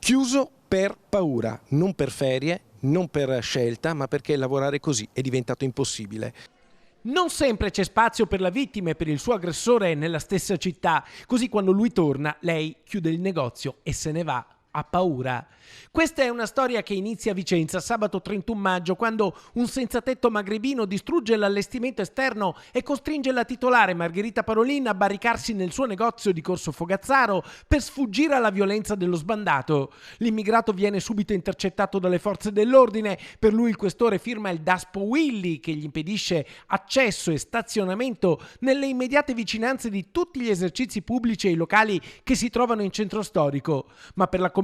Chiuso per paura, non per ferie, non per scelta, ma perché lavorare così è diventato impossibile. Non sempre c'è spazio per la vittima e per il suo aggressore nella stessa città, così quando lui torna, lei chiude il negozio e se ne va. Ha paura. Questa è una storia che inizia a Vicenza sabato 31 maggio, quando un senzatetto magrebino distrugge l'allestimento esterno e costringe la titolare Margherita Parolin a barricarsi nel suo negozio di Corso Fogazzaro per sfuggire alla violenza dello sbandato. L'immigrato viene subito intercettato dalle forze dell'ordine. Per lui il questore firma il Daspo Willy, che gli impedisce accesso e stazionamento nelle immediate vicinanze di tutti gli esercizi pubblici e i locali che si trovano in centro storico. Ma per la commerciante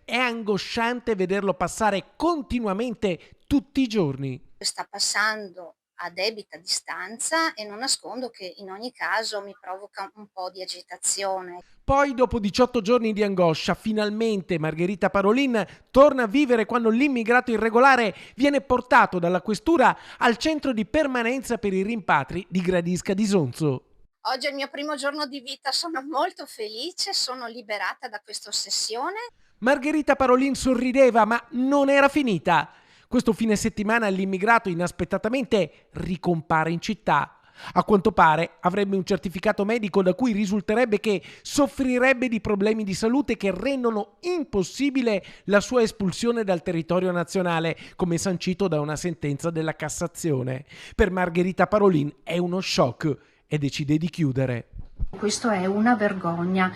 è angosciante vederlo passare continuamente tutti i giorni. Sta passando a debita distanza e non nascondo che in ogni caso mi provoca un po' di agitazione. Poi, dopo 18 giorni di angoscia, finalmente Margherita Parolin torna a vivere quando l'immigrato irregolare viene portato dalla questura al centro di permanenza per i rimpatri di Gradisca di Sonzo. Oggi è il mio primo giorno di vita, sono molto felice, sono liberata da questa ossessione. Margherita Parolin sorrideva, ma non era finita. Questo fine settimana l'immigrato inaspettatamente ricompare in città. A quanto pare avrebbe un certificato medico da cui risulterebbe che soffrirebbe di problemi di salute che rendono impossibile la sua espulsione dal territorio nazionale, come sancito da una sentenza della Cassazione. Per Margherita Parolin è uno shock e decide di chiudere. Questo è una vergogna.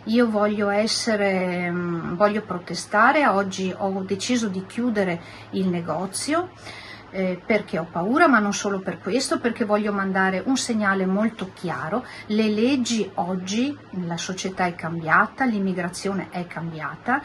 Io voglio protestare. Oggi ho deciso di chiudere il negozio perché ho paura, ma non solo per questo, perché voglio mandare un segnale molto chiaro. Le leggi oggi, la società è cambiata, l'immigrazione è cambiata.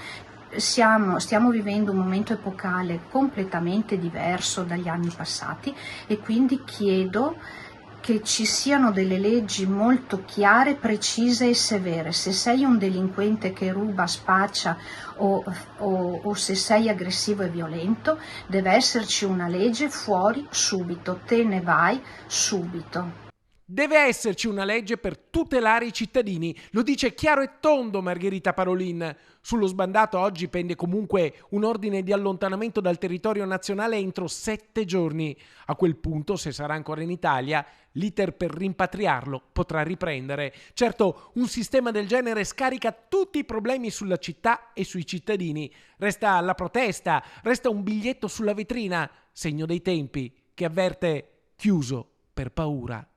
Stiamo vivendo un momento epocale completamente diverso dagli anni passati e quindi chiedo che ci siano delle leggi molto chiare, precise e severe. Se sei un delinquente che ruba, spaccia o se sei aggressivo e violento, deve esserci una legge fuori subito, te ne vai subito. Deve esserci una legge per tutelare i cittadini, lo dice chiaro e tondo Margherita Parolin. Sullo sbandato oggi pende comunque un ordine di allontanamento dal territorio nazionale entro 7 giorni. A quel punto, se sarà ancora in Italia, l'iter per rimpatriarlo potrà riprendere. Certo, un sistema del genere scarica tutti i problemi sulla città e sui cittadini. Resta la protesta, resta un biglietto sulla vetrina, segno dei tempi, che avverte chiuso per paura.